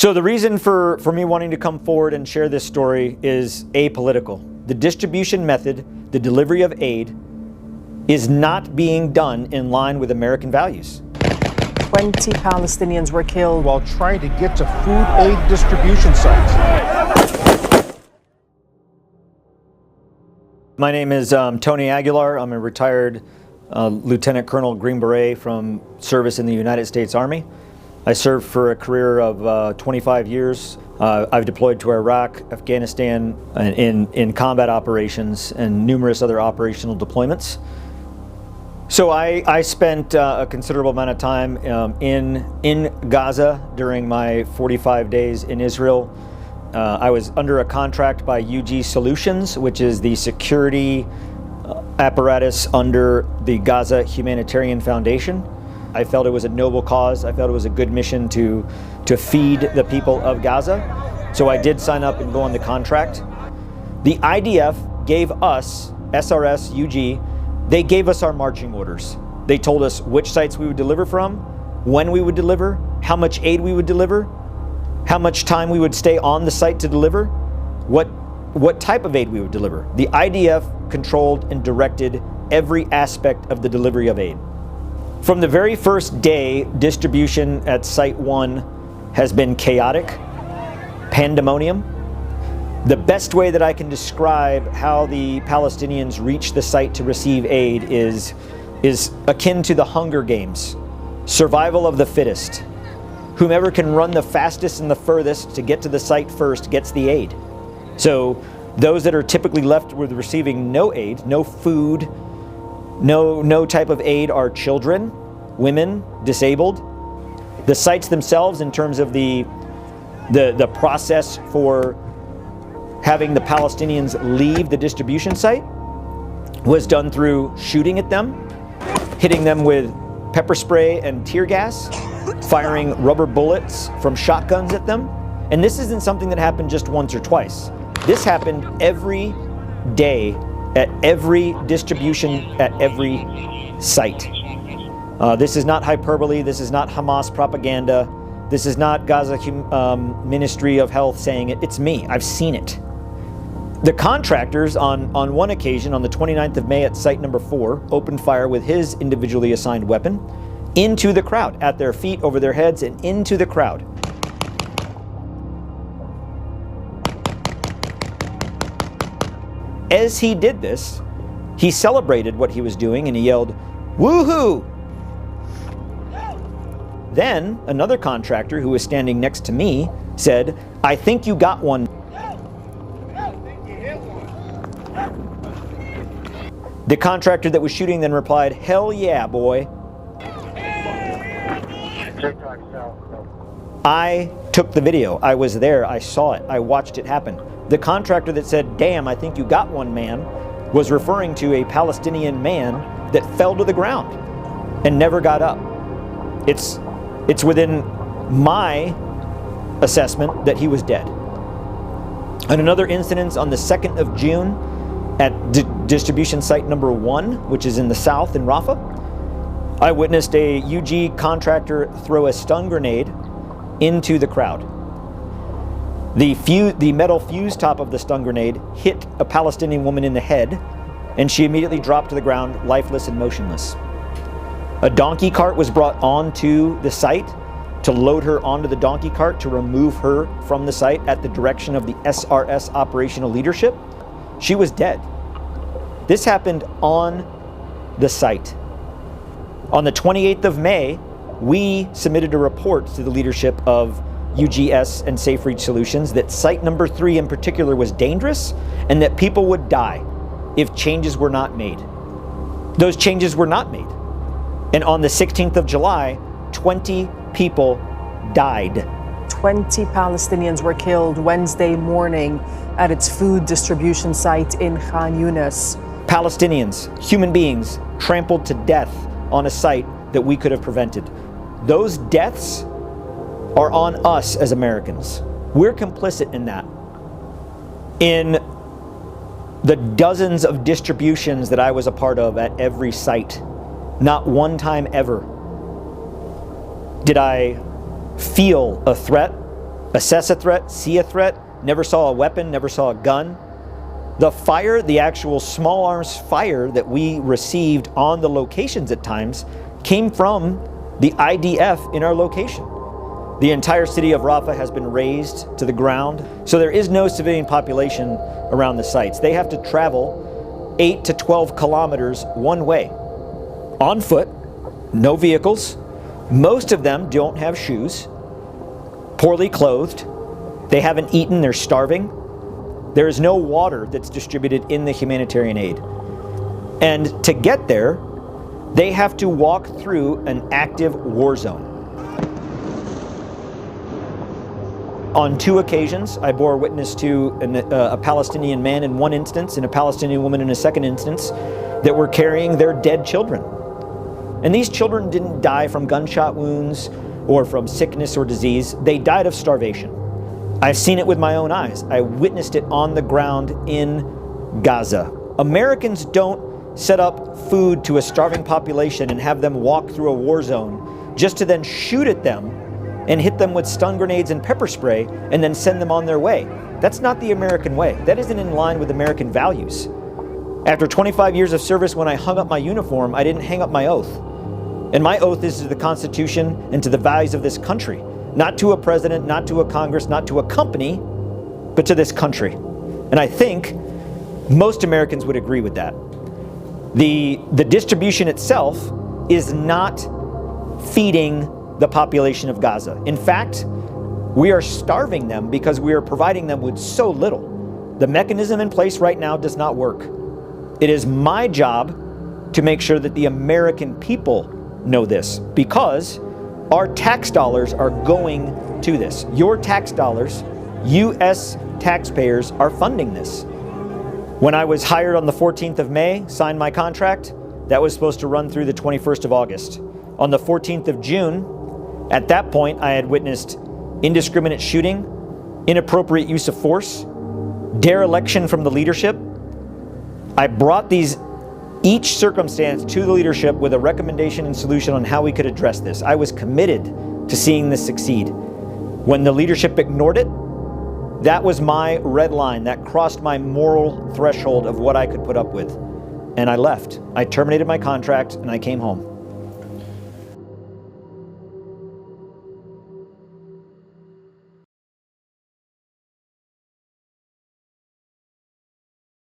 So the reason for me wanting to come forward and share this story is apolitical. The distribution method, the delivery of aid, is not being done in line with American values. 20 Palestinians were killed while trying to get to food aid distribution sites. My name is Tony Aguilar. I'm a retired Lieutenant Colonel Green Beret from service in the United States Army. I served for a career of 25 years. I've deployed to Iraq, Afghanistan in combat operations and numerous other operational deployments. So I spent a considerable amount of time in Gaza during my 45 days in Israel. I was under a contract by UG Solutions, which is the security apparatus under the Gaza Humanitarian Foundation. I felt it was a noble cause. I felt it was a good mission to feed the people of Gaza. So I did sign up and go on the contract. The IDF gave us, SRS, UG, they gave us our marching orders. They told us which sites we would deliver from, when we would deliver, how much aid we would deliver, how much time we would stay on the site to deliver, what type of aid we would deliver. The IDF controlled and directed every aspect of the delivery of aid. From the very first day, distribution at Site 1 has been chaotic, pandemonium. The best way that I can describe how the Palestinians reach the site to receive aid is akin to the Hunger Games, survival of the fittest. Whomever can run the fastest and the furthest to get to the site first gets the aid. So those that are typically left with receiving no aid, no food, no type of aid are children, women, disabled. The sites themselves, in terms of the process for having the Palestinians leave the distribution site, was done through shooting at them, hitting them with pepper spray and tear gas, firing rubber bullets from shotguns at them. And this isn't something that happened just once or twice. This happened every day at every distribution, at every site. This is not hyperbole. This is not Hamas propaganda. This is not Gaza Ministry of Health saying it. It's me. I've seen it. The contractors on one occasion, on the 29th of May at site number 4, opened fire with his individually assigned weapon into the crowd, at their feet, over their heads, and into the crowd. As he did this, he celebrated what he was doing and he yelled, "Woohoo!" Then another contractor who was standing next to me said, "I think you got one." The contractor that was shooting then replied, "Hell yeah, boy." I took the video. I was there. I saw it. I watched it happen. The contractor that said, "Damn, I think you got one, man," was referring to a Palestinian man that fell to the ground and never got up. It's within my assessment that he was dead. And another incident on the 2nd of June at distribution site number 1, which is in the south in Rafah, I witnessed a UG contractor throw a stun grenade into the crowd. The metal fuse top of the stun grenade hit a Palestinian woman in the head, and she immediately dropped to the ground, lifeless and motionless. A donkey cart was brought onto the site to load her onto the donkey cart to remove her from the site at the direction of the SRS operational leadership. She was dead. This happened on the site. On the 28th of May, we submitted a report to the leadership of UGS and Safe Reach Solutions that site number 3 in particular was dangerous and that people would die if changes were not made. Those changes were not made. And on the 16th of July, 20 people died. 20 Palestinians were killed Wednesday morning at its food distribution site in Khan Yunis. Palestinians, human beings, trampled to death on a site that we could have prevented. Those deaths are on us as Americans. We're complicit in that. In the dozens of distributions that I was a part of at every site, not one time ever did I feel a threat assess a threat, see a threat, never saw a weapon, never saw a gun. The fire, the actual small arms fire that we received on the locations at times came from the IDF in our location. The entire city of Rafah has been razed to the ground, so there is no civilian population around the sites. They have to travel 8 to 12 kilometers one way, on foot, no vehicles. Most of them don't have shoes, poorly clothed, they haven't eaten, they're starving. There is no water that's distributed in the humanitarian aid. And to get there, they have to walk through an active war zone. On 2 occasions, I bore witness to a Palestinian man in one instance and a Palestinian woman in a second instance that were carrying their dead children. And these children didn't die from gunshot wounds or from sickness or disease. They died of starvation. I've seen it with my own eyes. I witnessed it on the ground in Gaza. Americans don't set up food to a starving population and have them walk through a war zone just to then shoot at them and hit them with stun grenades and pepper spray and then send them on their way. That's not the American way. That isn't in line with American values. After 25 years of service, when I hung up my uniform, I didn't hang up my oath. And my oath is to the Constitution and to the values of this country. Not to a president, not to a Congress, not to a company, but to this country. And I think most Americans would agree with that. The distribution itself is not feeding the population of Gaza. In fact, we are starving them because we are providing them with so little. The mechanism in place right now does not work. It is my job to make sure that the American people know this, because our tax dollars are going to this. Your tax dollars, U.S. taxpayers, are funding this. When I was hired on the 14th of May, signed my contract, that was supposed to run through the 21st of August. On the 14th of June, at that point, I had witnessed indiscriminate shooting, inappropriate use of force, dereliction from the leadership. I brought each circumstance to the leadership with a recommendation and solution on how we could address this. I was committed to seeing this succeed. When the leadership ignored it, that was my red line. That crossed my moral threshold of what I could put up with. And I left. I terminated my contract and I came home.